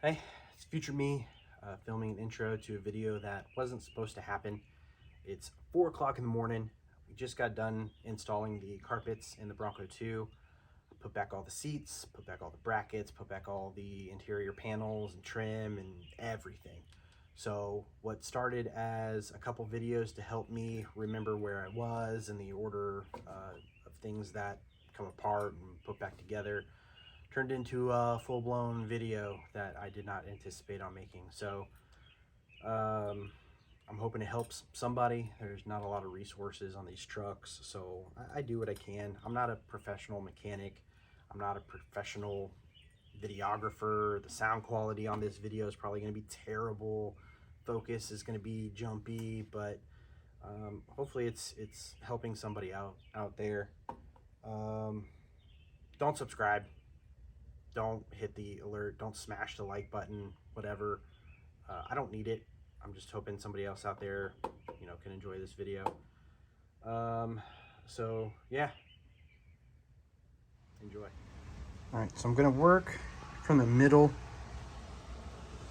Hey, it's future me filming an intro to a video that wasn't supposed to happen. It's 4 o'clock in the morning. We just got done installing the carpets in the Bronco II. Put back all the seats, put back all the brackets, put back all the interior panels and trim and everything. So what started as a couple videos to help me remember where I was and the order of things that come apart and put back together turned into a full-blown video that I did not anticipate on making. So I'm hoping it helps somebody. There's not a lot of resources on these trucks, so I do what I can. I'm not a professional mechanic. I'm not a professional videographer. The sound quality on this video is probably going to be terrible. Focus is going to be jumpy, but hopefully it's helping somebody out there. Don't subscribe. Don't hit the alert. Don't smash the like button. Whatever. I don't need it. I'm just hoping somebody else out there, can enjoy this video. So yeah, enjoy. All right, so I'm gonna work from the middle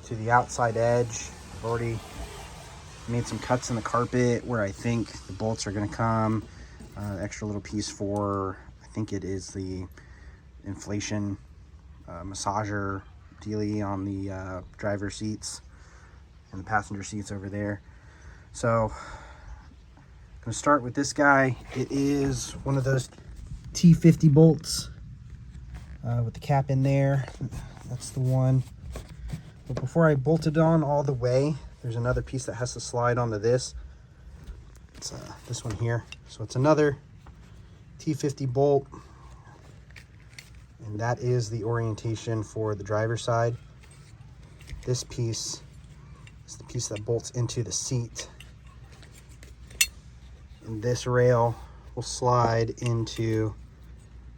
to the outside edge. I've already made some cuts in the carpet where I think the bolts are gonna come. Extra little piece for, I think it is the inflation massager dealie on the driver seats and the passenger seats over there. So I'm gonna start with this guy. It is one of those T50 bolts with the cap in there. That's the one. But before I bolt it on all the way, there's another piece that has to slide onto this. It's this one here. So it's another T50 bolt, and that is the orientation for the driver's side. This piece is the piece that bolts into the seat, and this rail will slide into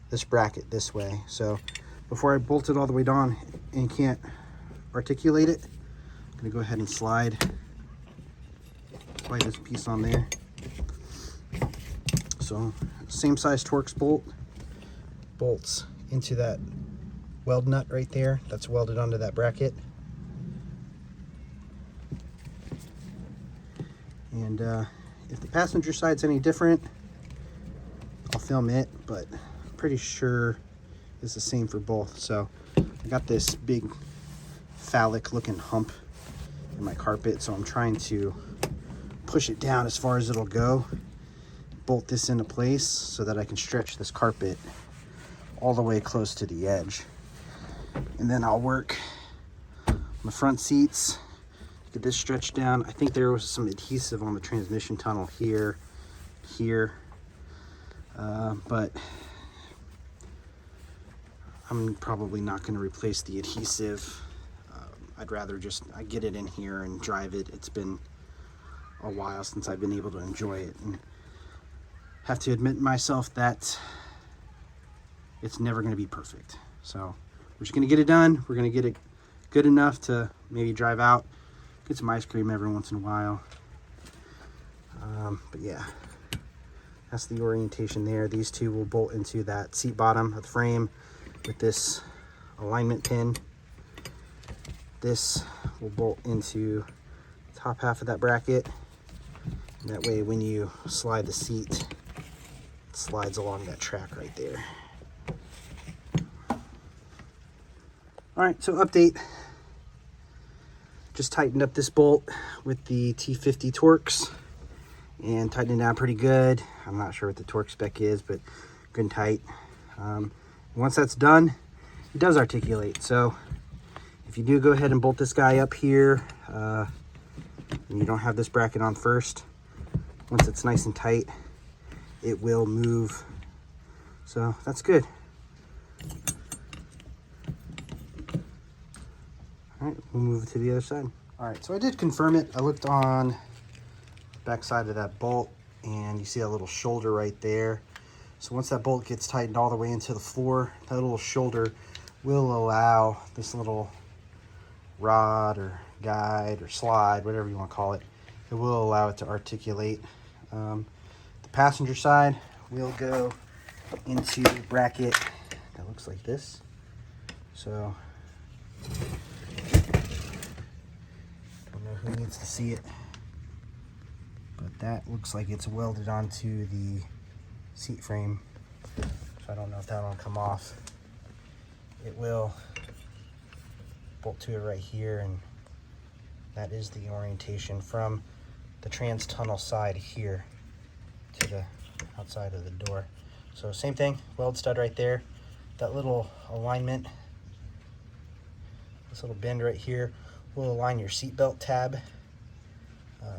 this bracket this way. So before I bolt it all the way down and you can't articulate it, I'm gonna go ahead and slide this piece on there. So same size Torx bolt bolts into that weld nut right there that's welded onto that bracket. And if the passenger side's any different, I'll film it, but I'm pretty sure it's the same for both. So I got this big phallic looking hump in my carpet, so I'm trying to push it down as far as it'll go, bolt this into place so that I can stretch this carpet all the way close to the edge. And then I'll work on the front seats, get this stretched down. I think there was some adhesive on the transmission tunnel here, but I'm probably not going to replace the adhesive. I'd rather just get it in here and drive it. It's been a while since I've been able to enjoy it, and have to admit myself that it's never going to be perfect. So we're just going to get it done. We're going to get it good enough to maybe drive out, get some ice cream every once in a while. But yeah, that's the orientation there. These two will bolt into that seat bottom of the frame with this alignment pin. This will bolt into the top half of that bracket. And that way when you slide the seat, it slides along that track right there. All right, so update. Just tightened up this bolt with the T50 Torx and tightened it down pretty good. I'm not sure what the torque spec is, but good and tight. Once that's done, it does articulate. So if you do go ahead and bolt this guy up here, and you don't have this bracket on first, once it's nice and tight, it will move. So that's good. All right, we'll move to the other side. All right, so I did confirm it. I looked on the back side of that bolt, and you see a little shoulder right there. So once that bolt gets tightened all the way into the floor, that little shoulder will allow this little rod or guide or slide, whatever you want to call it, it will allow it to articulate. The passenger side will go into a bracket that looks like this. So who needs to see it. But that looks like it's welded onto the seat frame. So I don't know if that'll come off. It will. Bolt to it right here, and that is the orientation from the trans tunnel side here to the outside of the door. So same thing, weld stud right there. That little alignment, this little bend right here will align your seatbelt tab.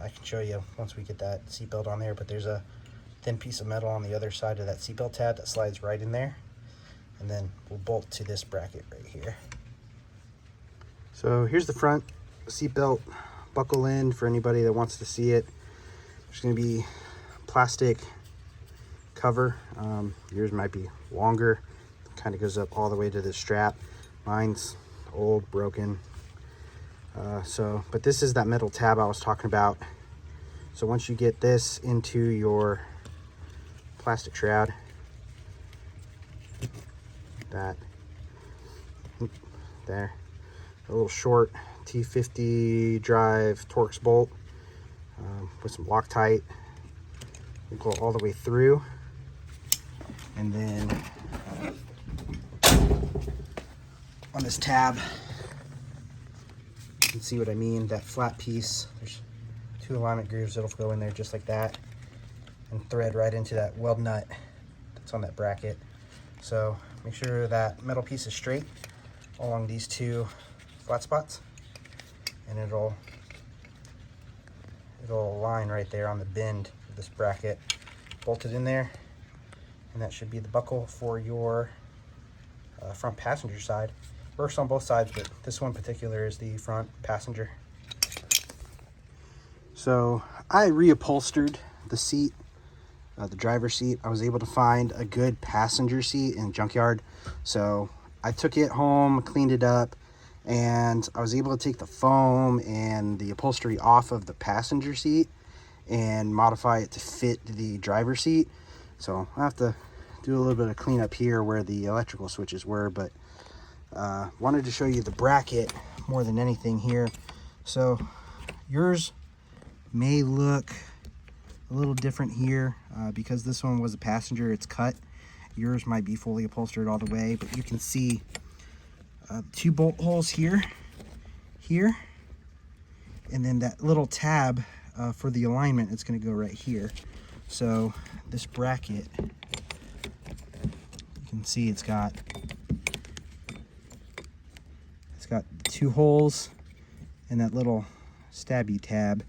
I can show you once we get that seatbelt on there, but there's a thin piece of metal on the other side of that seatbelt tab that slides right in there, and then we'll bolt to this bracket right here. So here's the front seatbelt buckle in for anybody that wants to see it. There's going to be plastic cover. Yours might be longer. It kind of goes up all the way to the strap. Mine's old, broken. But this is that metal tab I was talking about. So once you get this into your plastic shroud, that there, a little short T50 drive Torx bolt with some Loctite. We'll go all the way through, and then on this tab, you can see what I mean. That flat piece, there's 2 alignment grooves that'll go in there just like that, and thread right into that weld nut that's on that bracket. So make sure that metal piece is straight along these 2 flat spots, and it'll align right there on the bend of this bracket, bolted in there, and that should be the buckle for your front passenger side. Works on both sides, but this one in particular is the front passenger. So I reupholstered the seat, the driver's seat. I was able to find a good passenger seat in a junkyard, so I took it home, cleaned it up, and I was able to take the foam and the upholstery off of the passenger seat and modify it to fit the driver's seat. So I have to do a little bit of cleanup here where the electrical switches were, but wanted to show you the bracket more than anything here. So yours may look a little different here because this one was a passenger, it's cut. Yours might be fully upholstered all the way, but you can see 2 bolt holes here, and then that little tab for the alignment, it's going to go right here. So this bracket, you can see it's got 2 holes, and that little stabby tab,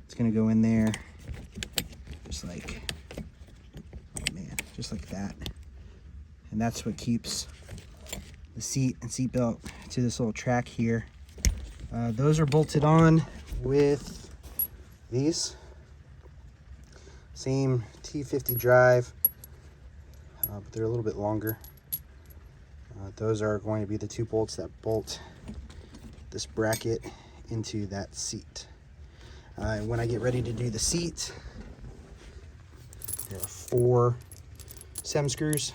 it's going to go in there just like, oh man, just like that. And that's what keeps the seat and seat belt to this little track here. Those are bolted on with these same T50 drive, but they're a little bit longer. Those are going to be the 2 bolts that bolt this bracket into that seat. When I get ready to do the seat, there are 4 SEM screws.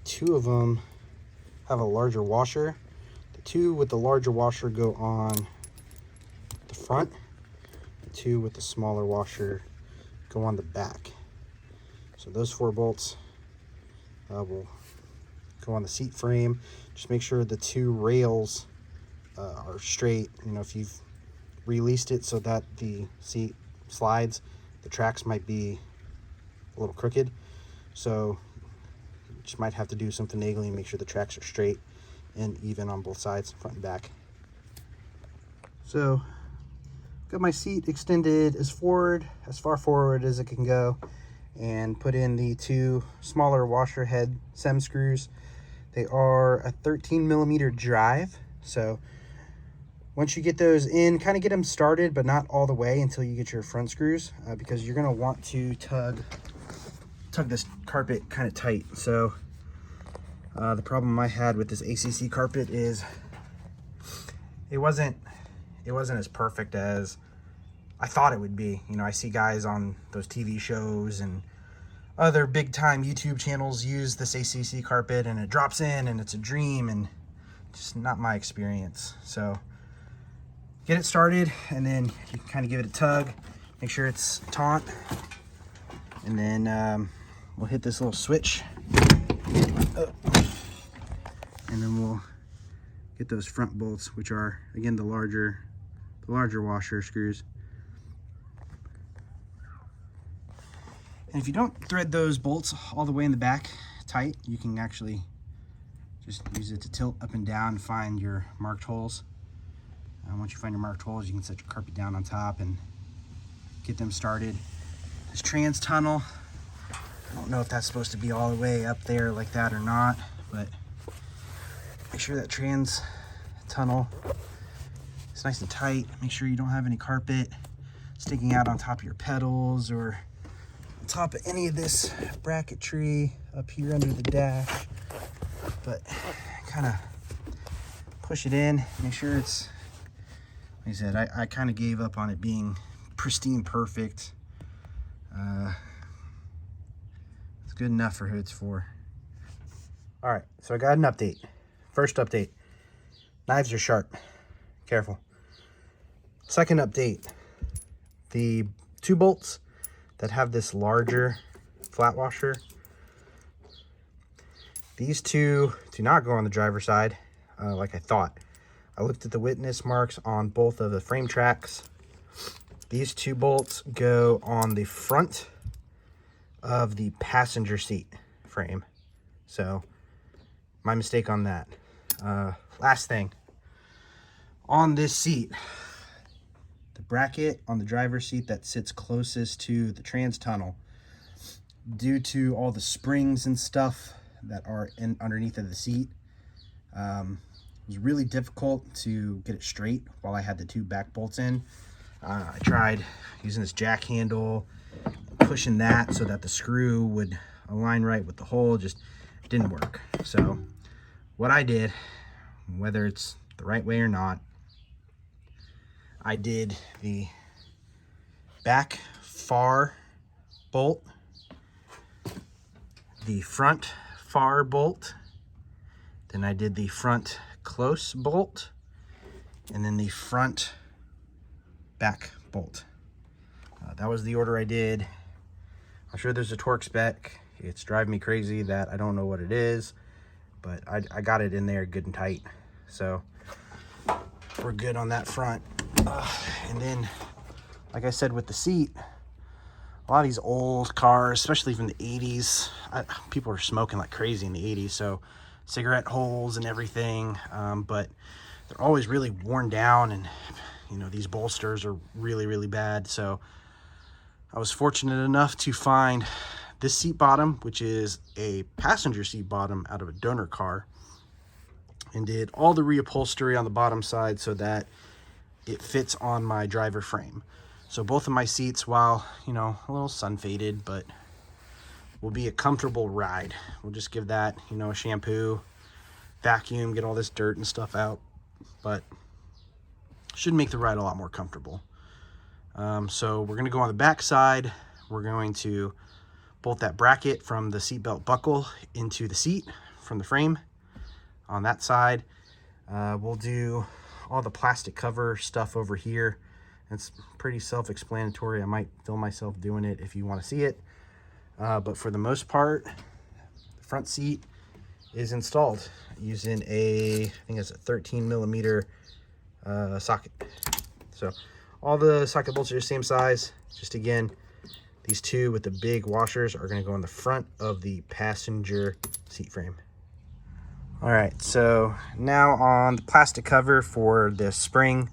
2 of them have a larger washer. The 2 with the larger washer go on the front. The 2 with the smaller washer go on the back. So those 4 bolts will go on the seat frame. Just make sure the 2 rails are straight. You know, if you've released it so that the seat slides, the tracks might be a little crooked. So you just might have to do some finagling and make sure the tracks are straight and even on both sides, front and back. So got my seat extended as far forward as it can go, and put in the 2 smaller washer head SEM screws. They are a 13mm drive, so once you get those in, kind of get them started, but not all the way until you get your front screws, because you're going to want to tug this carpet kind of tight. So the problem I had with this ACC carpet is it wasn't as perfect as I thought it would be. You know, I see guys on those TV shows and other big time YouTube channels use this ACC carpet, and it drops in and it's a dream, and just not my experience. So get it started, and then you can kind of give it a tug, make sure it's taut, and then we'll hit this little switch, and then we'll get those front bolts, which are again the larger washer screws. And if you don't thread those bolts all the way in the back tight, you can actually just use it to tilt up and down and find your marked holes. Once you find your marked holes, you can set your carpet down on top and get them started. This trans tunnel, I don't know if that's supposed to be all the way up there like that or not, but make sure that trans tunnel is nice and tight. Make sure you don't have any carpet sticking out on top of your pedals or on top of any of this bracketry up here under the dash. But kind of push it in, make sure it's, like I said, I kind of gave up on it being pristine perfect. It's good enough for who it's for. All right, so I got an update. First update, knives are sharp, careful. Second update, the 2 bolts that have this larger flat washer, these 2 do not go on the driver's side like I thought. I looked at the witness marks on both of the frame tracks. These 2 bolts go on the front of the passenger seat frame. So my mistake on that. Last thing, on this seat, the bracket on the driver's seat that sits closest to the trans tunnel, due to all the springs and stuff that are underneath of the seat, it was really difficult to get it straight while I had the 2 back bolts in. I tried using this jack handle, pushing that so that the screw would align right with the hole, just didn't work. So what I did, whether it's the right way or not, I did the back far bolt, the front far bolt, then I did the front close bolt, and then the front back bolt. That was the order I did. I'm sure there's a torque spec. It's driving me crazy that I don't know what it is, but I got it in there good and tight. So we're good on that front. And then, like I said, with the seat, a lot of these old cars, especially from the 80s, people were smoking like crazy in the 80s, so cigarette holes and everything, but they're always really worn down, and you know, these bolsters are really bad. So I was fortunate enough to find this seat bottom, which is a passenger seat bottom out of a donor car, and did all the reupholstery on the bottom side so that it fits on my driver frame. So both of my seats, while, you know, a little sun faded, but will be a comfortable ride. We'll just give that, you know, a shampoo, vacuum, get all this dirt and stuff out, but should make the ride a lot more comfortable. So we're going to go on the back side. We're going to bolt that bracket from the seatbelt buckle into the seat from the frame on that side. We'll do all the plastic cover stuff over here. It's pretty self-explanatory. I might film myself doing it if you want to see it. But for the most part, the front seat is installed using I think it's a 13 millimeter socket. So all the socket bolts are the same size. Just again, these 2 with the big washers are going to go on the front of the passenger seat frame. All right, so now on the plastic cover for the spring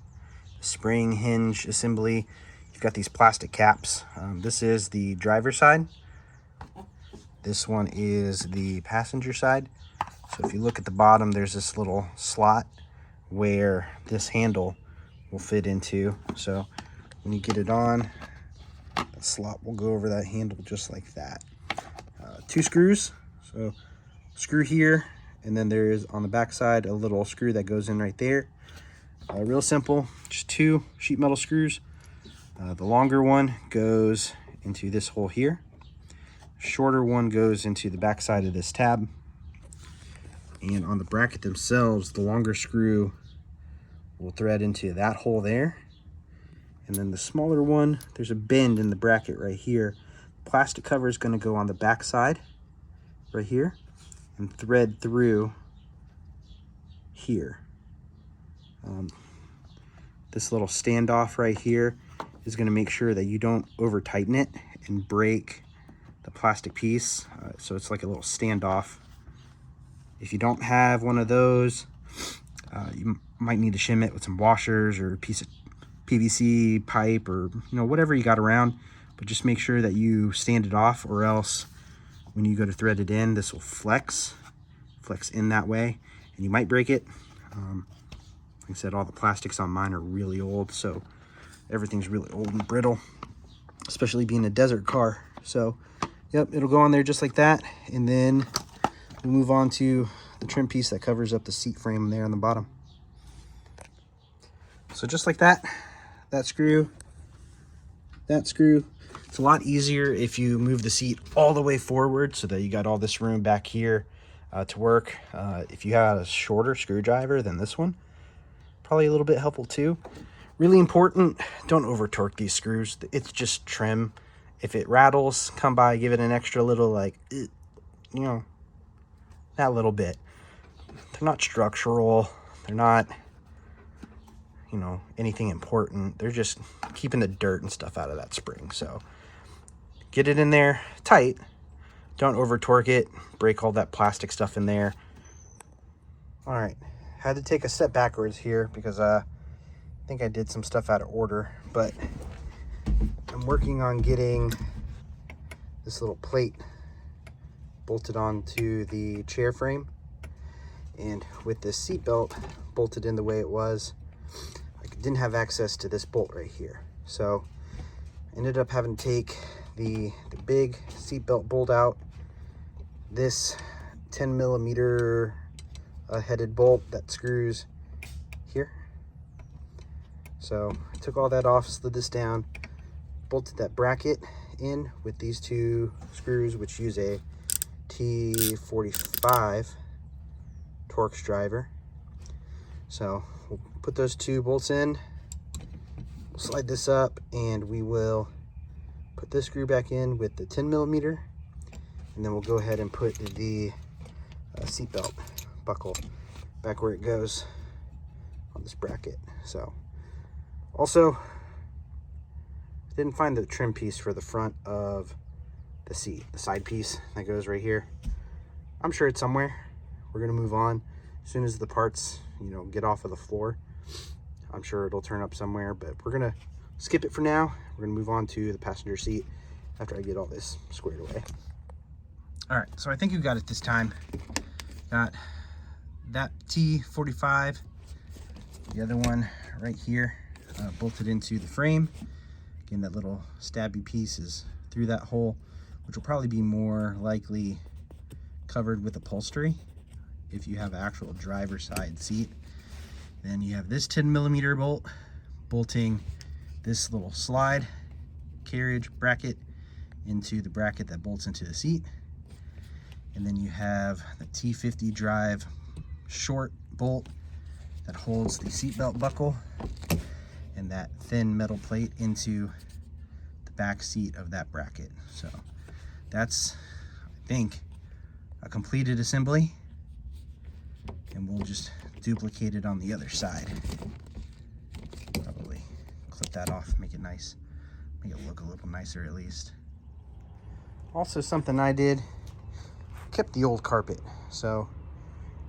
hinge assembly, you've got these plastic caps. This is the driver's side. This one is the passenger side. So if you look at the bottom, there's this little slot where this handle will fit into. So when you get it on, the slot will go over that handle just like that. 2 screws. So screw here, and then there is on the back side a little screw that goes in right there. Real simple, just 2 sheet metal screws. The longer one goes into this hole here. Shorter one goes into the back side of this tab. And on the bracket themselves, the longer screw will thread into that hole there. And then the smaller one, there's a bend in the bracket right here. Plastic cover is going to go on the back side right here and thread through here. This little standoff right here is going to make sure that you don't over tighten it and break the plastic piece. So it's like a little standoff. If you don't have one of those, you might need to shim it with some washers or a piece of PVC pipe, or whatever you got around, but just make sure that you stand it off, or else when you go to thread it in, this will flex in that way and you might break it. Like I said, all the plastics on mine are really old, so everything's really old and brittle, especially being a desert car. So yep, it'll go on there just like that, and then we'll move on to the trim piece that covers up the seat frame there on the bottom. So just like that, that screw. It's a lot easier if you move the seat all the way forward so that you got all this room back here to work. If you had a shorter screwdriver than this one, probably a little bit helpful too. Really important, don't over torque these screws. It's just trim. If it rattles, come by, give it an extra little, that little bit. They're not structural. They're not, anything important. They're just keeping the dirt and stuff out of that spring. So get it in there tight. Don't over torque it. Break all that plastic stuff in there. All right. Had to take a step backwards here because I think I did some stuff out of order, but I'm working on getting this little plate bolted onto the chair frame, and with this seat belt bolted in the way it was, I didn't have access to this bolt right here, so I ended up having to take the big seat belt bolt out. This 10mm headed bolt that screws here. So I took all that off, slid this down, bolted that bracket in with these two screws, which use a T45 Torx driver. So we'll put those two bolts in, we'll slide this up, and we will put this screw back in with the 10mm, and then we'll go ahead and put the seat belt buckle back where it goes on this bracket. So also, I didn't find the trim piece for the front of the seat, the side piece that goes right here. I'm sure it's somewhere. We're gonna move on as soon as the parts get off of the floor. I'm sure it'll turn up somewhere, but we're gonna skip it for now. We're gonna move on to the passenger seat after I get all this squared away. All right, so I think you got it this time. Got that T45, the other one right here, bolted into the frame. Again, that little stabby piece is through that hole, which will probably be more likely covered with upholstery if you have an actual driver's side seat. Then you have this 10mm bolt bolting this little slide carriage bracket into the bracket that bolts into the seat. And then you have the T50 drive short bolt that holds the seatbelt buckle and that thin metal plate into the back seat of that bracket. So that's, I think, a completed assembly, and we'll just duplicate it on the other side. Probably clip that off, make it nice, make it look a little nicer at least. Also, something I did, kept the old carpet, so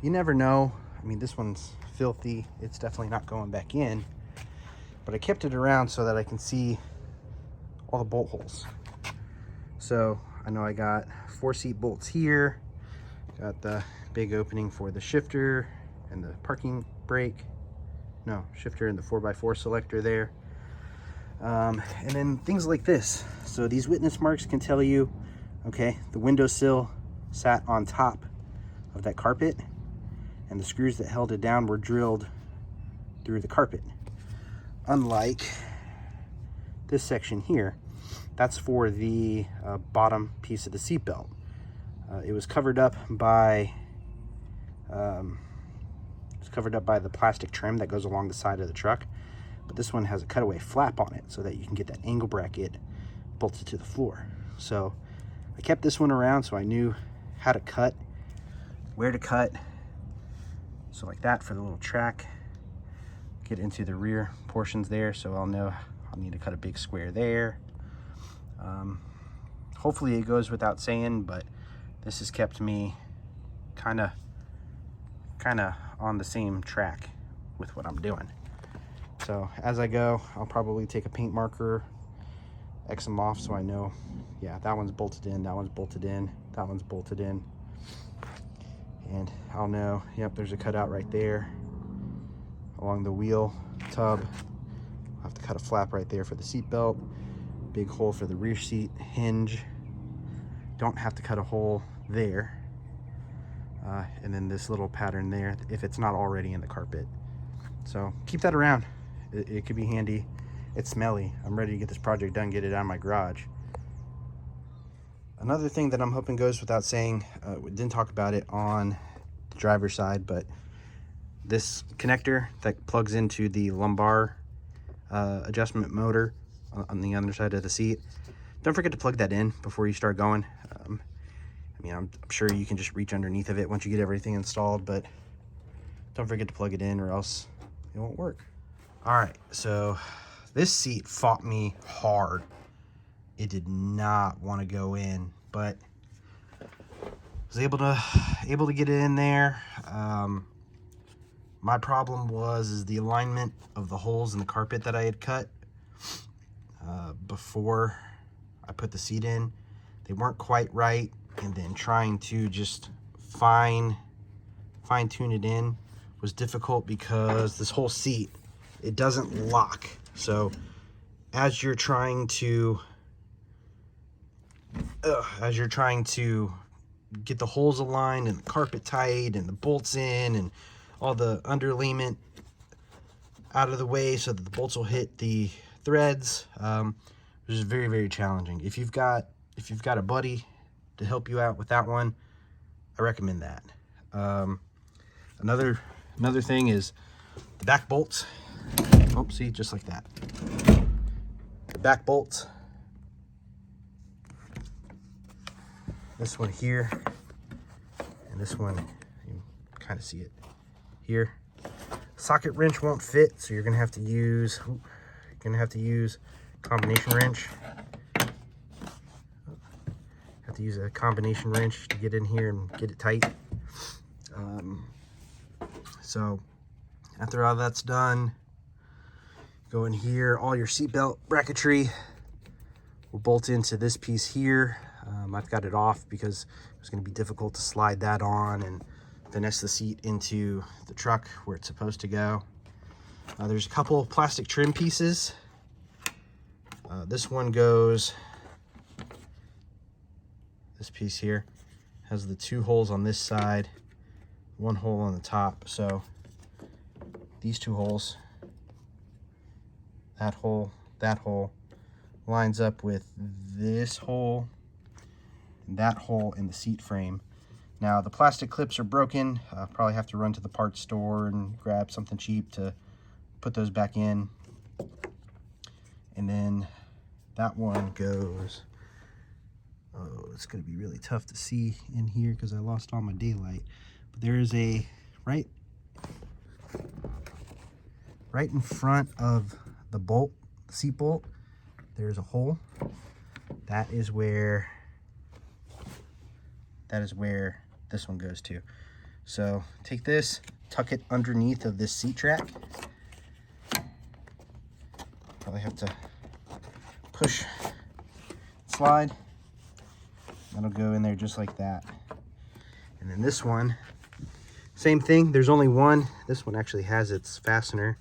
you never know. I mean, this one's filthy, it's definitely not going back in, but I kept it around so that I can see all the bolt holes. So I know I got 4 seat bolts here, got the big opening for the shifter and the parking brake, no, shifter and the 4x4 selector there, and then things like this. So these witness marks can tell you, okay, the windowsill sat on top of that carpet and the screws that held it down were drilled through the carpet. Unlike this section here, that's for the bottom piece of the seatbelt. It was covered up by covered up by the plastic trim that goes along the side of the truck. But this one has a cutaway flap on it so that you can get that angle bracket bolted to the floor. So I kept this one around so I knew how to cut, where to cut. So like that for the little track, get into the rear portions there, so I'll know I'll need to cut a big square there. Hopefully it goes without saying, but this has kept me kind of on the same track with what I'm doing. So as I go, I'll probably take a paint marker, X them off so I know, yeah, that one's bolted in, that one's bolted in, that one's bolted in. And I'll know, yep, there's a cutout right there along the wheel tub. I'll have to cut a flap right there for the seat belt, big hole for the rear seat hinge. Don't have to cut a hole there. And then this little pattern there, if it's not already in the carpet. So keep that around. It could be handy. It's smelly. I'm ready to get this project done, get it out of my garage. Another thing that I'm hoping goes without saying, we didn't talk about it on the driver's side, but this connector that plugs into the lumbar adjustment motor on the underside of the seat, don't forget to plug that in before you start going. I mean, I'm sure you can just reach underneath of it once you get everything installed, but don't forget to plug it in or else it won't work. All right, so this seat fought me hard. It did not want to go in, but was able to get it in there. My problem was the alignment of the holes in the carpet that I had cut before I put the seat in. They weren't quite right, and then trying to just fine tune it in was difficult because this whole seat, it doesn't lock. So as you're trying to get the holes aligned and the carpet tight and the bolts in and all the underlayment out of the way so that the bolts will hit the threads, which is very, very challenging. If you've got a buddy to help you out with that one, I recommend that. Another thing is the back bolts. Oh, see, just like that. The back bolts. This one here, and this one, you kind of see it here. Socket wrench won't fit, so you're gonna have to use combination wrench. Have to use a combination wrench to get in here and get it tight. So after all that's done, go in here. All your seatbelt bracketry will bolt into this piece here. I've got it off because it was going to be difficult to slide that on and finesse the seat into the truck where it's supposed to go. There's a couple of plastic trim pieces. This one goes, this piece here has the two holes on this side, one hole on the top. So these two holes, that hole lines up with this hole and that hole in the seat frame. Now the plastic clips are broken. Probably have to run to the parts store and grab something cheap to put those back in. And then that one goes, oh, it's gonna be really tough to see in here because I lost all my daylight. But there is a, right in front of the bolt, the seat bolt, there's a hole. That is where this one goes to. So take this, tuck it underneath of this seat track. Probably have to push, slide. That'll go in there just like that. And then this one, same thing. There's only one. This one actually has its fastener.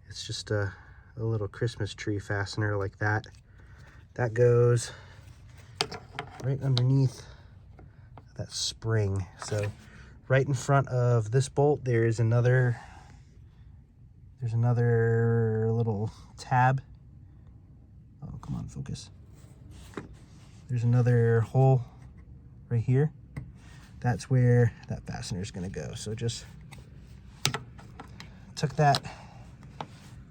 It's just a little Christmas tree fastener like that. That goes right underneath that spring. So right in front of this bolt, there's another little tab. Oh, come on, focus. There's another hole right here. That's where that fastener is going to go. So just Took that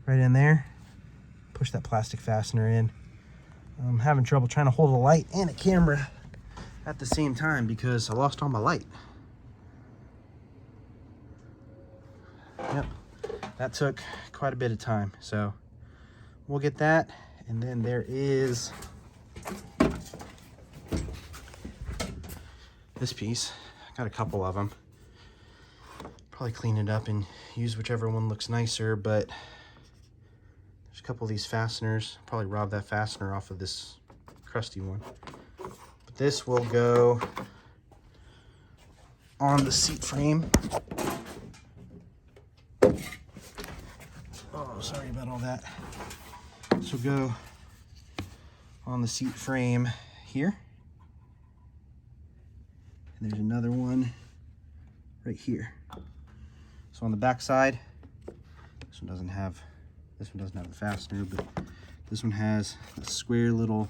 right in there, push that plastic fastener in. I'm having trouble trying to hold a light and a camera at the same time because I lost all my light. Yep, that took quite a bit of time. So we'll get that. And then there is this piece. I got a couple of them. Probably clean it up and use whichever one looks nicer, but there's a couple of these fasteners. Probably rob that fastener off of this crusty one. But this will go on the seat frame. Oh, sorry about all that. This will go on the seat frame here. And there's another one right here. So on the back side, this one doesn't have a fastener, but this one has a square little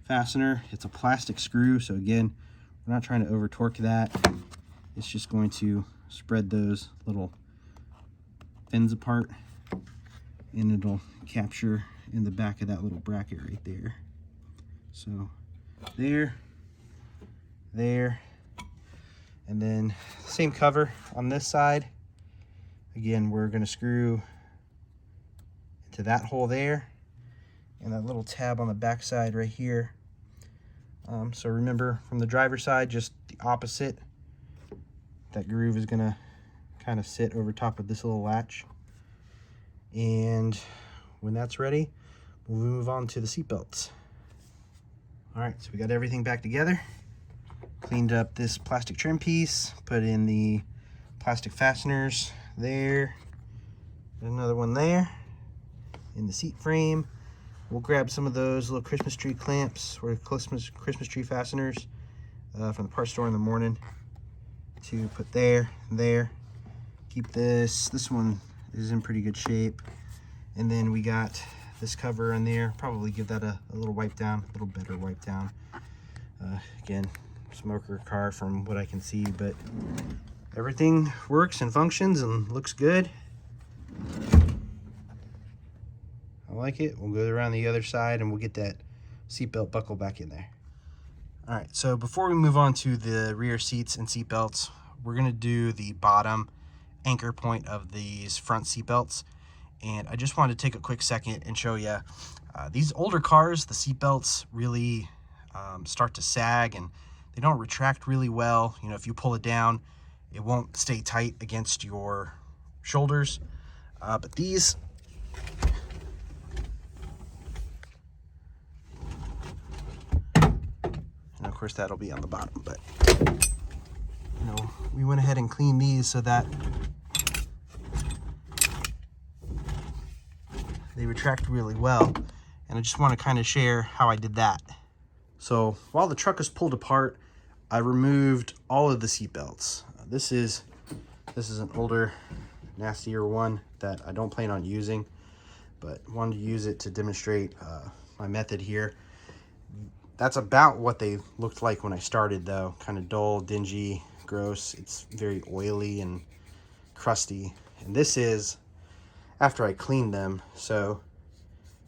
fastener. It's a plastic screw, so again, we're not trying to over torque that. It's just going to spread those little fins apart, and it'll capture in the back of that little bracket right there. So there, and then same cover on this side. Again, we're going to screw into that hole there and that little tab on the back side right here. So remember, from the driver's side, just the opposite. That groove is going to kind of sit over top of this little latch. And when that's ready, we'll move on to the seat belts. All right, so we got everything back together. Cleaned up this plastic trim piece, put in the plastic fasteners there, another one there in the seat frame. We'll grab some of those little Christmas tree clamps or Christmas tree fasteners from the parts store in the morning to put there. Keep this one is in pretty good shape. And then we got this cover in there. Probably give that a little wipe down, a little better wipe down. Again, smoker car from what I can see, but everything works and functions and looks good. I like it. We'll go around the other side and we'll get that seatbelt buckle back in there. All right, so before we move on to the rear seats and seatbelts, we're gonna do the bottom anchor point of these front seatbelts. And I just wanted to take a quick second and show you these older cars, the seatbelts really start to sag and they don't retract really well. You know, if you pull it down, it won't stay tight against your shoulders. But these, and of course that'll be on the bottom, but you know, we went ahead and cleaned these so that they retract really well. And I just want to kind of share how I did that. So while the truck is pulled apart, I removed all of the seat belts. This is an older, nastier one that I don't plan on using, but wanted to use it to demonstrate my method here. That's about what they looked like when I started though. Kind of dull, dingy, gross. It's very oily and crusty. And this is after I cleaned them. So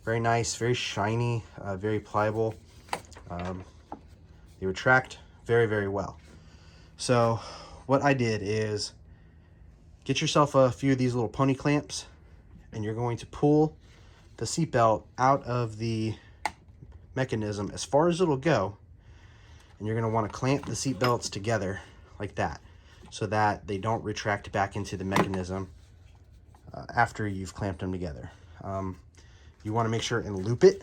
very nice, very shiny, very pliable. They retract very, very well. So what I did is get yourself a few of these little pony clamps, and you're going to pull the seatbelt out of the mechanism as far as it'll go, and you're going to want to clamp the seatbelts together like that so that they don't retract back into the mechanism after you've clamped them together. You want to make sure and loop it.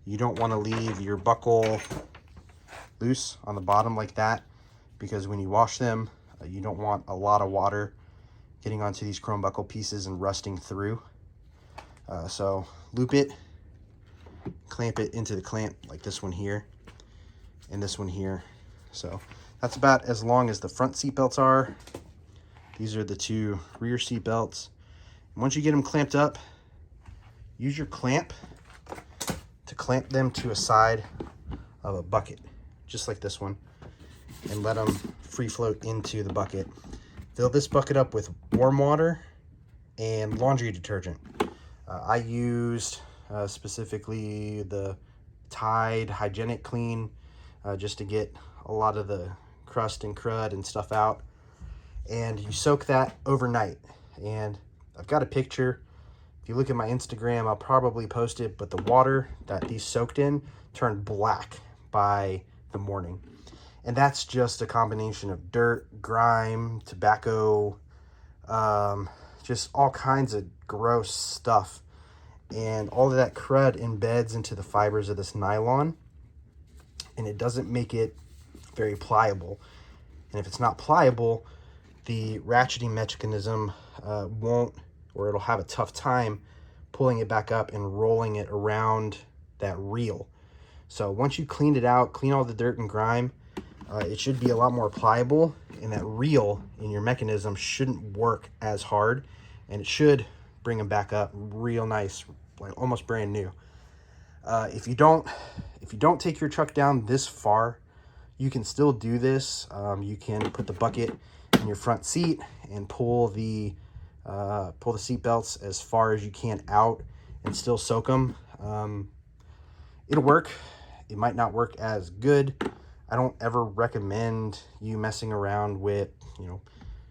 You don't want to leave your buckle loose on the bottom like that, because when you wash them, you don't want a lot of water getting onto these chrome buckle pieces and rusting through. So loop it, clamp it into the clamp like this one here and this one here. So that's about as long as the front seat belts are. These are the two rear seat belts. And once you get them clamped up, use your clamp to clamp them to a side of a bucket, just like this one, and let them free float into the bucket. fill this bucket up with warm water and laundry detergent. I used specifically the Tide Hygienic Clean just to get a lot of the crust and crud and stuff out. And you soak that overnight. And I've got a picture. If you look at my Instagram, I'll probably post it, but the water that these soaked in turned black by the morning. And that's just a combination of dirt, grime, tobacco, just all kinds of gross stuff. And all of that crud embeds into the fibers of this nylon, and it doesn't make it very pliable. And if it's not pliable, the ratcheting mechanism won't, or it'll have a tough time pulling it back up and rolling it around that reel. So once you cleaned it out, clean all the dirt and grime, it should be a lot more pliable, and that reel in your mechanism shouldn't work as hard, and it should bring them back up real nice, like almost brand new. If you don't take your truck down this far, you can still do this. You can put the bucket in your front seat and pull the seat belts as far as you can out and still soak them. It'll work. It might not work as good. I don't ever recommend you messing around with,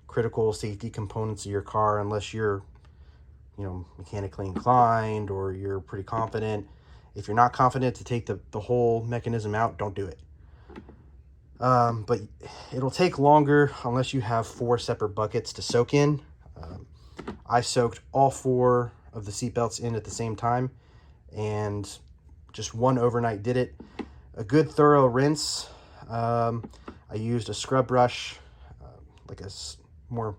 critical safety components of your car unless you're, mechanically inclined or you're pretty confident. If you're not confident to take the whole mechanism out, don't do it. But it'll take longer unless you have 4 separate buckets to soak in. I soaked all 4 of the seat belts in at the same time, and just one overnight did it. A good thorough rinse. I used a scrub brush, like a more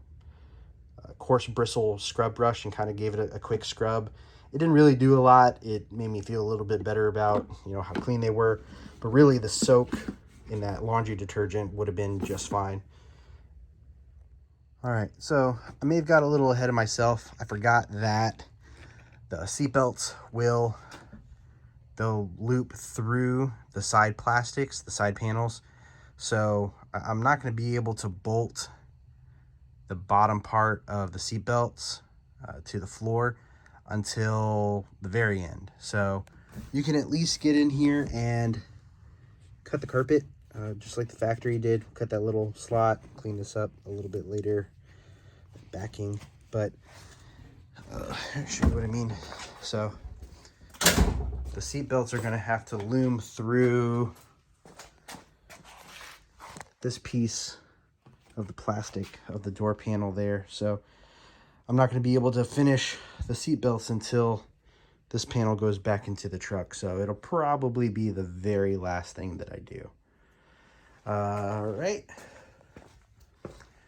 coarse bristle scrub brush, and kind of gave it a quick scrub. It didn't really do a lot. It made me feel a little bit better about how clean they were, but really the soak in that laundry detergent would have been just fine. All right, so I may have got a little ahead of myself. I forgot that the seat belts they'll loop through the side plastics, the side panels. So I'm not going to be able to bolt the bottom part of the seat belts to the floor until the very end. So you can at least get in here and cut the carpet just like the factory did. Cut that little slot, clean this up a little bit later, backing, but I'll show you what I mean. So the seat belts are going to have to loom through this piece of the plastic of the door panel there. So I'm not going to be able to finish the seat belts until this panel goes back into the truck. So it'll probably be the very last thing that I do. All right.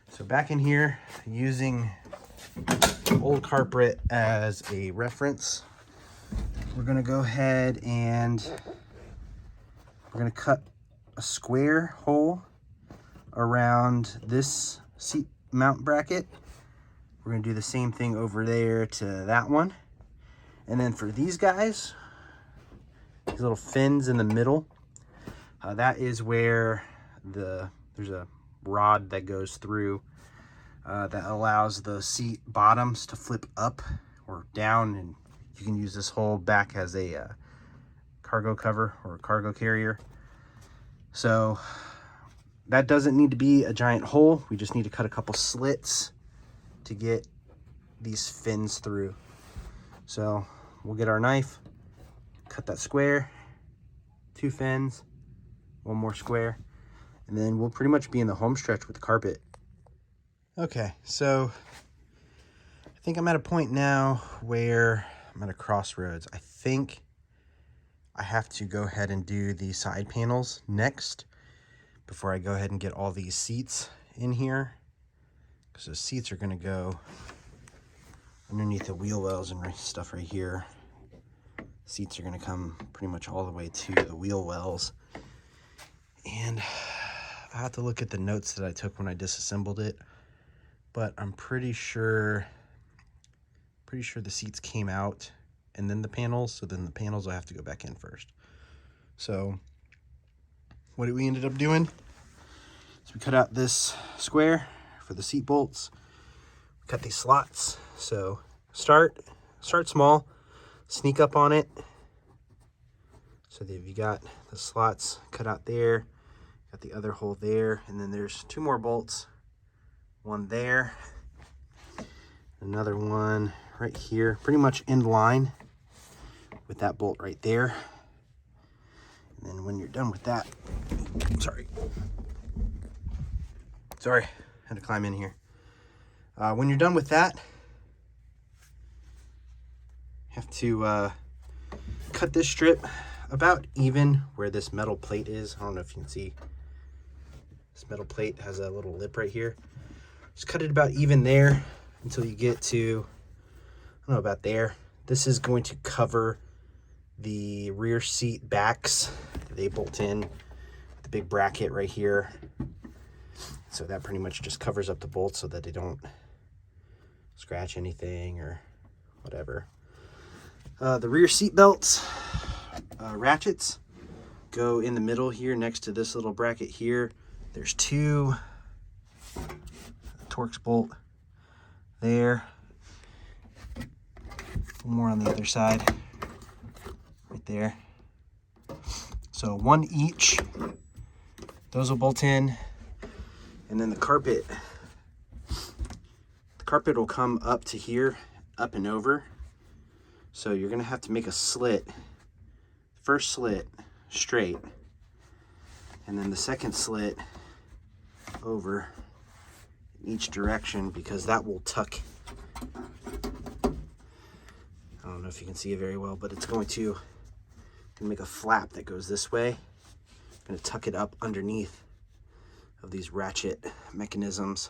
So back in here, using old carpet as a reference, we're going to go ahead and we're going to cut a square hole around this seat mount bracket. We're going to do the same thing over there to that one. And then for these guys, these little fins in the middle, that is where there's a rod that goes through that allows the seat bottoms to flip up or down, and you can use this hole back as a cargo cover or a cargo carrier. So that doesn't need to be a giant hole. We just need to cut a couple slits to get these fins through. So we'll get our knife, cut that square, 2 fins, 1 more square, and then we'll pretty much be in the home stretch with the carpet. Okay, so I think I'm at a point now where I'm at a crossroads. I think I have to go ahead and do the side panels next before I go ahead and get all these seats in here, because the seats are going to go underneath the wheel wells and stuff right here. Seats are going to come pretty much all the way to the wheel wells. And I have to look at the notes that I took when I disassembled it, but I'm pretty sure the seats came out and then the panels, so then the panels will have to go back in first. So what we ended up doing is we cut out this square for the seat bolts. Cut these slots. So start small, sneak up on it. So that you got the slots cut out there, got the other hole there, and then there's 2 more bolts. One there, another one right here, pretty much in line with that bolt right there. And then when you're done with that, sorry, had to climb in here. When you're done with that, you have to cut this strip about even where this metal plate is. I don't know if you can see. This metal plate has a little lip right here. Just cut it about even there until you get to, I don't know, about there. This is going to cover the rear seat backs. They bolt in with the big bracket right here. So that pretty much just covers up the bolts so that they don't scratch anything or whatever. The rear seat belts, ratchets go in the middle here next to this little bracket here. There's 2. Torx bolt there. One more on the other side right there. So 1 each. Those will bolt in. And then the carpet will come up to here, up and over. So you're gonna have to make a slit. First slit straight, and then the second slit over in each direction, because that will tuck. I don't know if you can see it very well, but it's going to make a flap that goes this way. I'm going to tuck it up underneath of these ratchet mechanisms.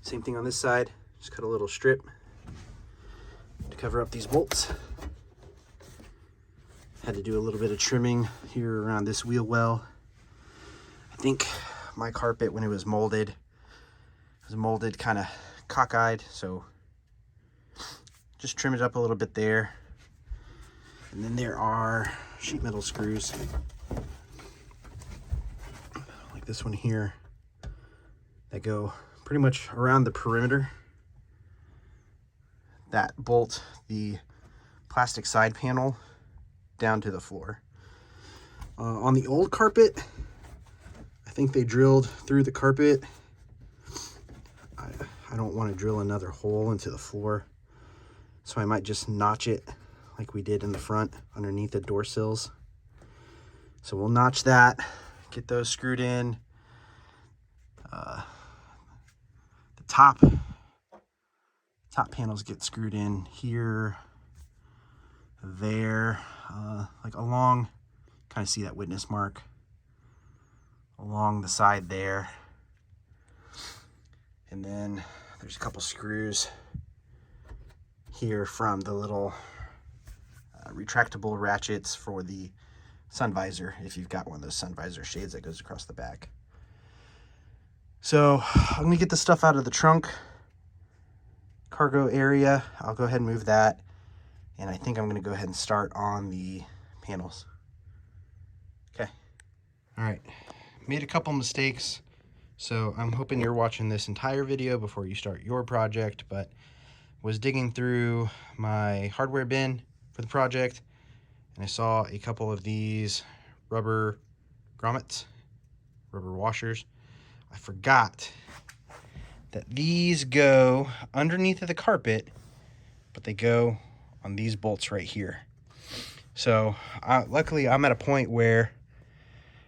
Same thing on this side. Just cut a little strip to cover up these bolts. Had to do a little bit of trimming here around this wheel well. I think my carpet, when it was molded kind of cockeyed, so just trim it up a little bit there. And then there are sheet metal screws like this one here that go pretty much around the perimeter that bolt the plastic side panel down to the floor. On the old carpet, I think they drilled through the carpet. I don't want to drill another hole into the floor, so I might just notch it like we did in the front underneath the door sills. So we'll notch that, get those screwed in. The top panels get screwed in here, there, like along, kind of see that witness mark along the side there. And then there's a couple screws here from the little retractable ratchets for the sun visor, if you've got one of those sun visor shades that goes across the back. So I'm gonna get the stuff out of the trunk cargo area. I'll go ahead and move that, and I think I'm gonna go ahead and start on the panels. Okay. All right, made a couple mistakes, so I'm hoping you're watching this entire video before you start your project, but was digging through my hardware bin for the project, and I saw a couple of these rubber grommets, rubber washers. I forgot that these go underneath of the carpet, but they go on these bolts right here. So luckily I'm at a point where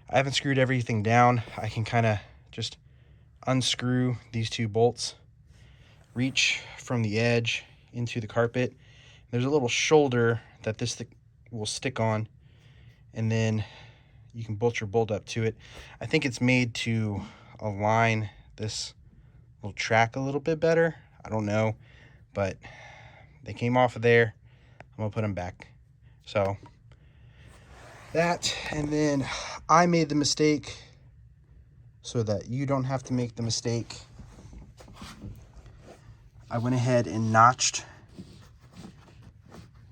I haven't screwed everything down. I can kind of just unscrew these 2 bolts, reach from the edge into the carpet. There's a little shoulder that this will stick on, and then you can bolt your bolt up to it. I think it's made to align this little track a little bit better. I don't know, but they came off of there. I'm gonna put them back. So that, and then I made the mistake so that you don't have to make the mistake. I went ahead and notched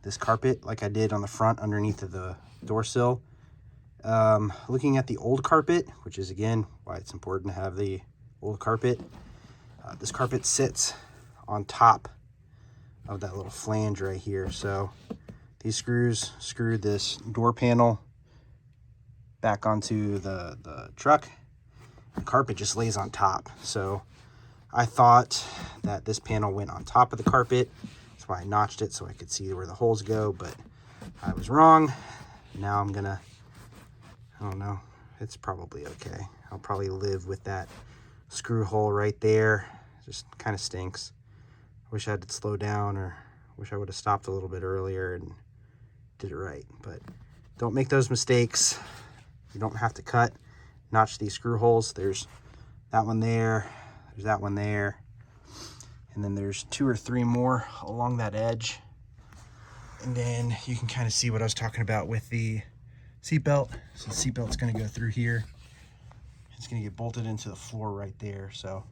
this carpet like I did on the front underneath of the door sill. Looking at the old carpet, which is again why it's important to have the old carpet. This carpet sits on top of that little flange right here. So these screws screw this door panel back onto the truck. The carpet just lays on top. So I thought that this panel went on top of the carpet. That's why I notched it so I could see where the holes go, but I was wrong. Now I'm gonna, I don't know, it's probably okay. I'll probably live with that screw hole right there. Just kind of stinks. Wish I had to slow down, or wish I would have stopped a little bit earlier and did it right. But don't make those mistakes. You don't have to cut, notch these screw holes. There's that one there, there's that one there, and then there's 2 or 3 more along that edge. And then you can kind of see what I was talking about with the seat belt. So the seat belt's going to go through here. It's going to get bolted into the floor right there. So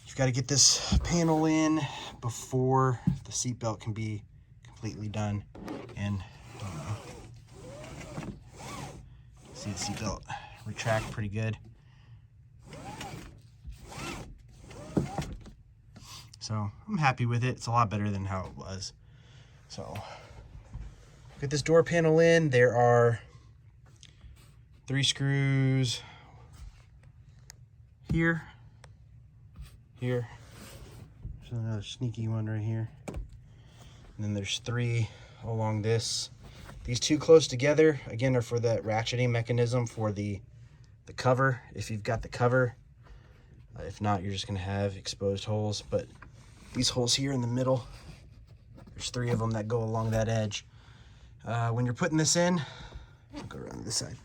you've got to get this panel in before the seat belt can be completely done. And see the seat belt retract pretty good. So I'm happy with it. It's a lot better than how it was. So get this door panel in. There are 3 screws here, here. There's another sneaky one right here. And then there's 3 along this. These 2 close together, again, are for that ratcheting mechanism for the cover, if you've got the cover. If not, you're just gonna have exposed holes. But these holes here in the middle, there's 3 of them that go along that edge. When you're putting this in, I'll go around this side.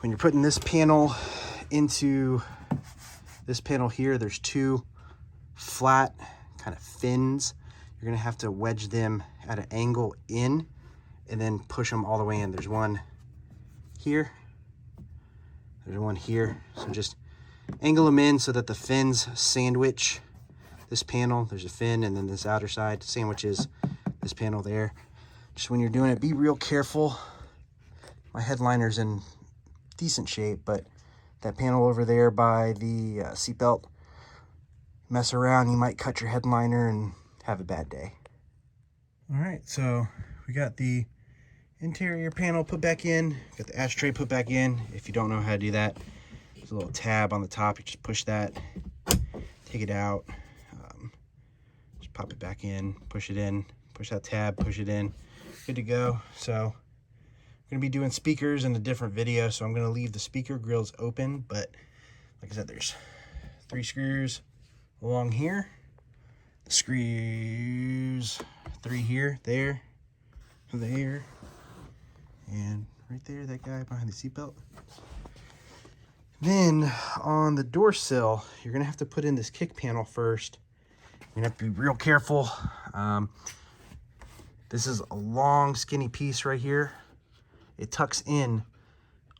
When you're putting this panel into this panel here, there's 2 flat kind of fins. You're gonna have to wedge them at an angle in and then push them all the way in. There's one here, there's one here. So just angle them in so that the fins sandwich this panel. There's a fin, and then this outer side sandwiches this panel there. Just when you're doing it, be real careful. My headliner's in decent shape, but that panel over there by the seatbelt, mess around, you might cut your headliner and have a bad day. All right, so we got the interior panel put back in, got the ashtray put back in. If you don't know how to do that, there's a little tab on the top. You just push that, take it out, just pop it back in, push it in, push that tab, push it in, good to go. So I'm gonna be doing speakers in a different video, so I'm gonna leave the speaker grills open, but like I said, there's 3 screws along here, the screws 3 here, there, and right there, that guy behind the seatbelt. Then on the door sill, you're gonna have to put in this kick panel first. You're gonna have to be real careful. This is a long, skinny piece right here. It tucks in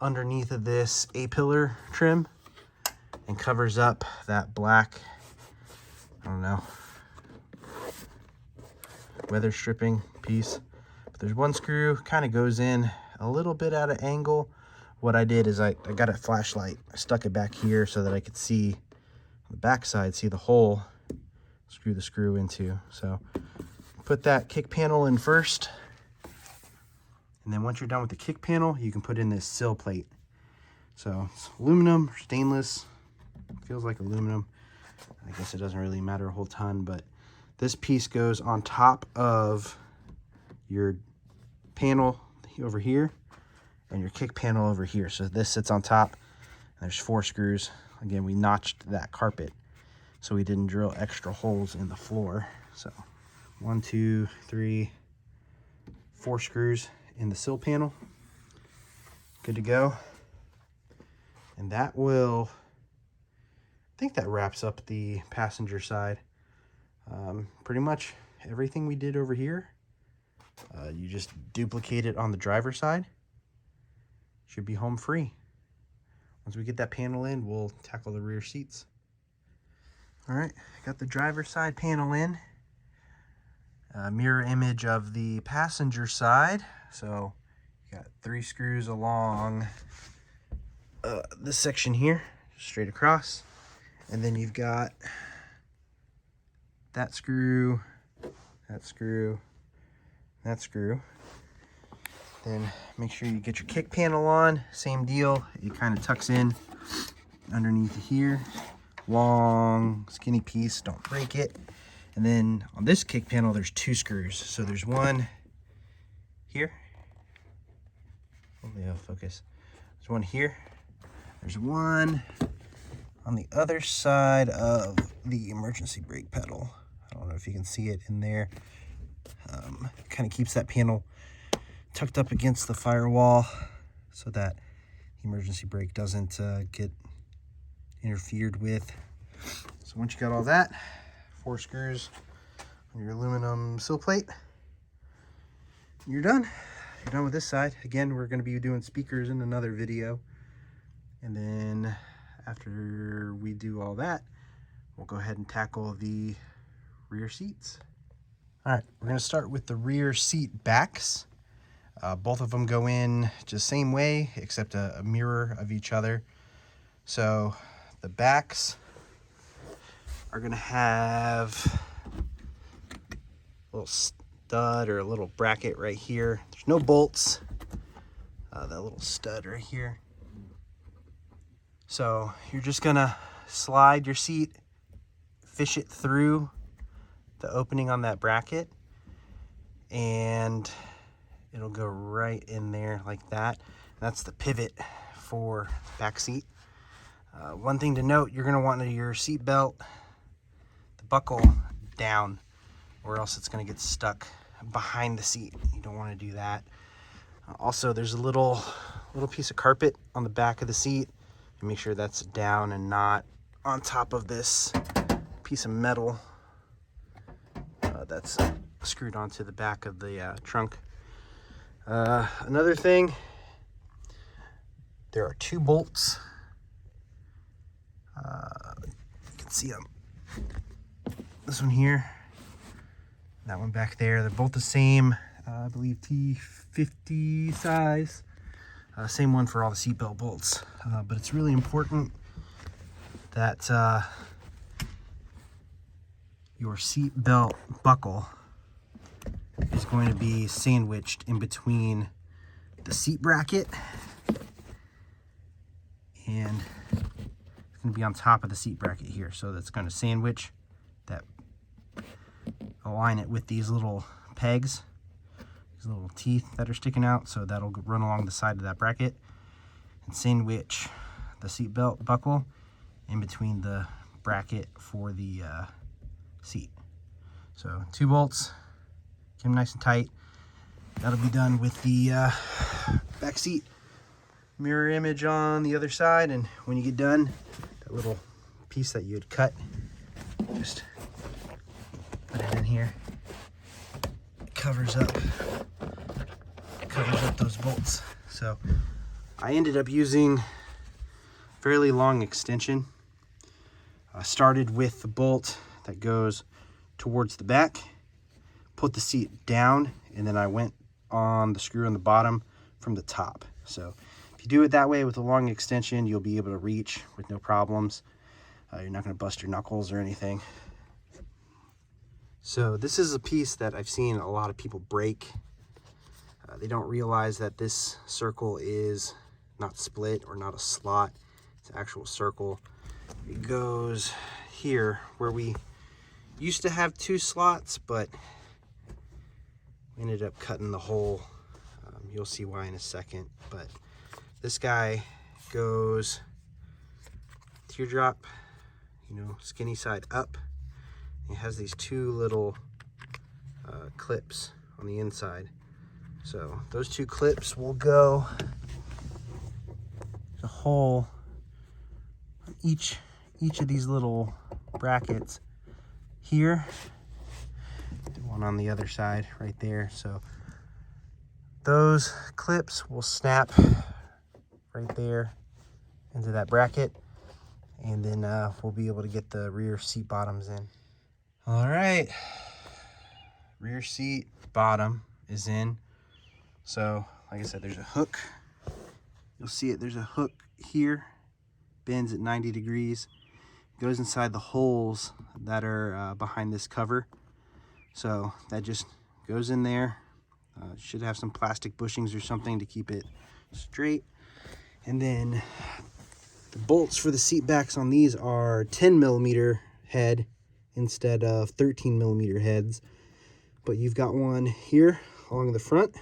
underneath of this A-pillar trim and covers up that black, I don't know, weather stripping piece. But there's one screw, kind of goes in a little bit at an angle. What I did is I got a flashlight. I stuck it back here so that I could see on the back side, see the hole, screw the screw into. So put that kick panel in first. And then once you're done with the kick panel, you can put in this sill plate. So it's aluminum, stainless, feels like aluminum. I guess it doesn't really matter a whole ton, but this piece goes on top of your panel over here and your kick panel over here. So this sits on top. There's 4 screws. Again, we notched that carpet so we didn't drill extra holes in the floor. So 1, 2, 3, 4 screws in the sill panel. Good to go. And that will, I think that wraps up the passenger side. Pretty much everything we did over here, you just duplicate it on the driver's side. Should be home free. Once we get that panel in, we'll tackle the rear seats. All right, got the driver's side panel in. Mirror image of the passenger side. So you got 3 screws along this section here, straight across. And then you've got that screw, that screw, that screw. Then make sure you get your kick panel on. Same deal. It kind of tucks in underneath here. Long, skinny piece. Don't break it. And then on this kick panel, there's 2 screws. So there's one here. Hopefully I'll focus. There's one here. There's one on the other side of the emergency brake pedal. I don't know if you can see it in there. Kind of keeps that panel tucked up against the firewall so that the emergency brake doesn't get interfered with. So once you got all that, 4 screws on your aluminum sill plate, you're done. You're done with this side. Again, we're going to be doing speakers in another video. And then after we do all that, we'll go ahead and tackle the rear seats. All right, we're going to start with the rear seat backs. Both of them go in just same way, except a mirror of each other. So the backs are going to have a little stud or a little bracket right here. There's no bolts. That little stud right here. So you're just going to slide your seat, fish it through the opening on that bracket, and it'll go right in there like that. That's the pivot for the back seat. One thing to note, you're going to want your seat belt, the buckle down, or else it's going to get stuck behind the seat. You don't want to do that. Also, there's a little piece of carpet on the back of the seat. And make sure that's down and not on top of this piece of metal that's screwed onto the back of the trunk. Another thing, there are 2 bolts. You can see them. This one here, that one back there. They're both the same, I believe T50 size. Same one for all the seatbelt bolts. But it's really important that your seatbelt buckle is going to be sandwiched in between the seat bracket, and it's going to be on top of the seat bracket here. So that's going to sandwich that, align it with these little pegs, these little teeth that are sticking out. So that'll run along the side of that bracket and sandwich the seatbelt buckle in between the bracket for the seat. So 2 bolts, keep them nice and tight. That'll be done with the back seat mirror image on the other side. And when you get done, that little piece that you had cut, just put it in here. It covers up those bolts. So I ended up using fairly long extension. I started with the bolt that goes towards the back, put the seat down, and then I went on the screw on the bottom from the top. So if you do it that way with a long extension, you'll be able to reach with no problems. You're not going to bust your knuckles or anything. So this is a piece that I've seen a lot of people break. They don't realize that this circle is not split or not a slot. It's an actual circle. It goes here where we used to have 2 slots, but we ended up cutting the hole. You'll see why in a second. But this guy goes teardrop, skinny side up. It has these 2 little clips on the inside. So those 2 clips will go a hole on each of these little brackets here. One on the other side right there. So those clips will snap right there into that bracket, and then we'll be able to get the rear seat bottoms in. All right, rear seat bottom is in. So like I said, there's a hook. You'll see it, there's a hook here, bends at 90 degrees, goes inside the holes that are behind this cover. So that just goes in there. Should have some plastic bushings or something to keep it straight. And then the bolts for the seat backs on these are 10mm head instead of 13mm heads. But you've got one here along the front.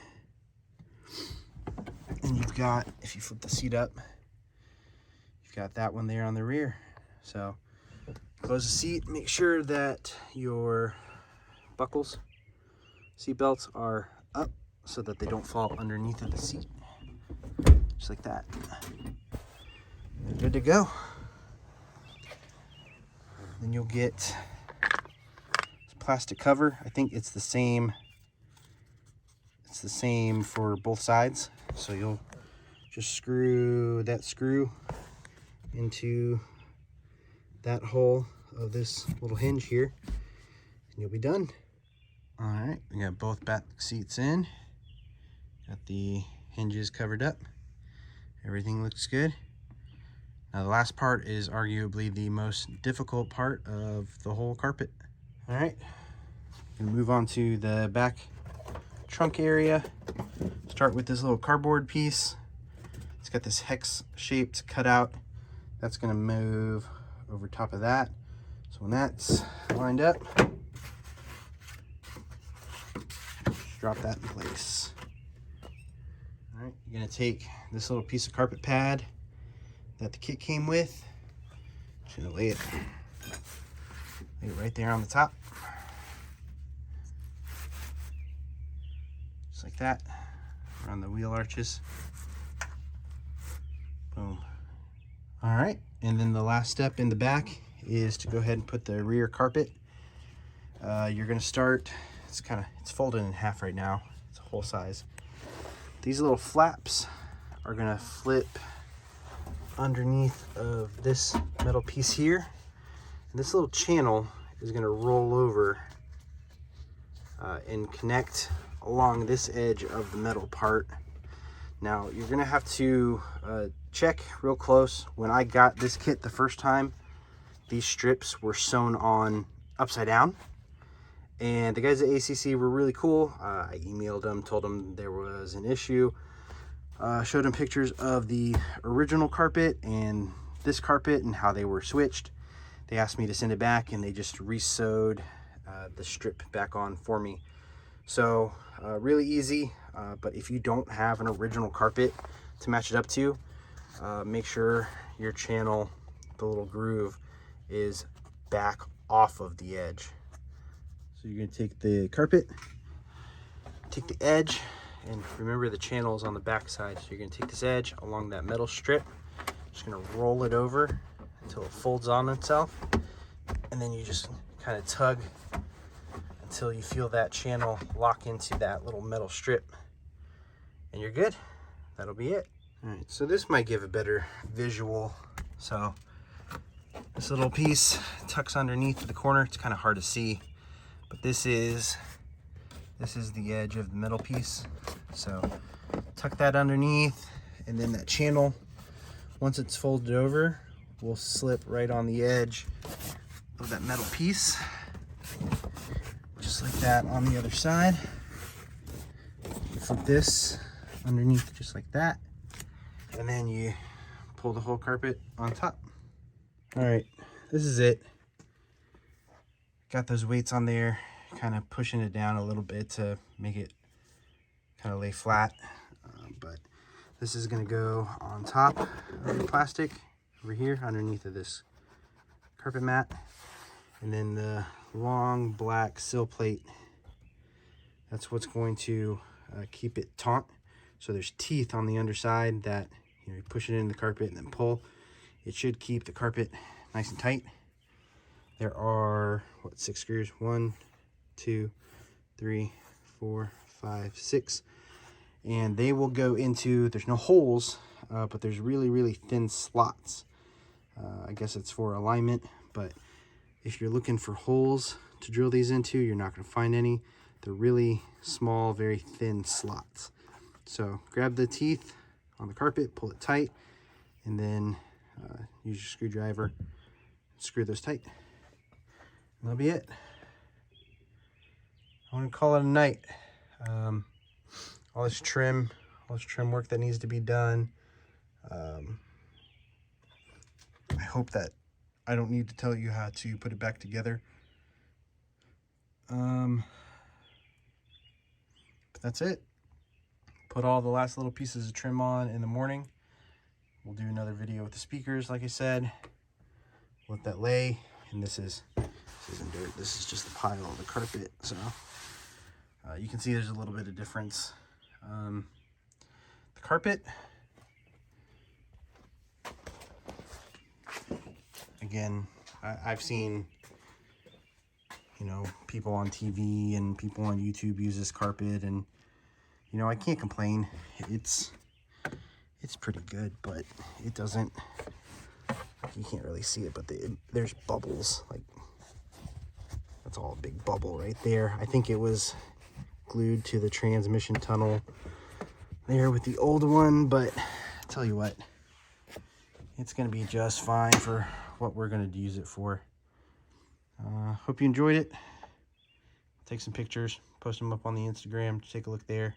And you've got, if you flip the seat up, you've got that one there on the rear. So close the seat, make sure that your buckles, seat belts are up so that they don't fall underneath of the seat. Just like that. They're good to go. Then you'll get this plastic cover. I think it's the same. It's the same for both sides. So you'll just screw that screw into that hole of this little hinge here, and you'll be done. All right, we got both back seats in. Got the hinges covered up. Everything looks good. Now the last part is arguably the most difficult part of the whole carpet. All right, gonna move on to the back trunk area. Start with this little cardboard piece. It's got this hex shaped cutout. That's gonna move over top of that. So when that's lined up, just drop that in place. All right, you're gonna take this little piece of carpet pad that the kit came with. Just gonna lay it right there on the top. Just like that, around the wheel arches. Boom. All right, and then the last step in the back is to go ahead and put the rear carpet. You're gonna start, it's folded in half right now. It's a whole size. These little flaps are gonna flip underneath of this metal piece here. And this little channel is gonna roll over and connect along this edge of the metal part. Now you're gonna have to check real close. When I got this kit the first time, these strips were sewn on upside down, and the guys at ACC were really cool. I emailed them, told them there was an issue, showed them pictures of the original carpet and this carpet and how they were switched. They asked me to send it back, and they just re-sewed the strip back on for me. So really easy, but if you don't have an original carpet to match it up to, make sure your channel, the little groove, is back off of the edge. So you're going to take the carpet, take the edge, and remember the channel is on the back side. So you're going to take this edge along that metal strip, just going to roll it over until it folds on itself, and then you just kind of tug until you feel that channel lock into that little metal strip, and you're good. That'll be it. All right, so this might give a better visual. So this little piece tucks underneath the corner. It's kind of hard to see, but this is the edge of the metal piece. So tuck that underneath, and then that channel, once it's folded over, will slip right on the edge of that metal piece. Just like that on the other side. Flip this underneath just like that, and then you pull the whole carpet on top. All right, this is it. Got those weights on there, kind of pushing it down a little bit to make it kind of lay flat, but this is going to go on top of the plastic over here underneath of this carpet mat, and then the long black sill plate, that's what's going to keep it taut. So there's teeth on the underside that, you push it in the carpet and then pull. It should keep the carpet nice and tight. There are 6 screws? 1, 2, 3, 4, 5, 6, and they will go into, there's no holes, but there's really thin slots. I guess it's for alignment, but if you're looking for holes to drill these into, you're not going to find any. They're really small, very thin slots. So grab the teeth on the carpet, pull it tight, and then use your screwdriver, screw those tight, and that'll be it. I want to call it a night. All this trim work that needs to be done. I hope that I don't need to tell you how to put it back together. But that's it. Put all the last little pieces of trim on in the morning. We'll do another video with the speakers, like I said. Let that lay. And this isn't dirt. This is just the pile of the carpet. So you can see there's a little bit of difference. The carpet, again, I've seen, you know, people on TV and people on YouTube use this carpet, and you know, I can't complain. It's pretty good, but it doesn't, you can't really see it, but there's bubbles. Like, that's all a big bubble right there. I think it was glued to the transmission tunnel there with the old one, but I tell you what, it's going to be just fine for what we're going to use it for. Hope you enjoyed it. Take some pictures, post them up on the Instagram, take a look there.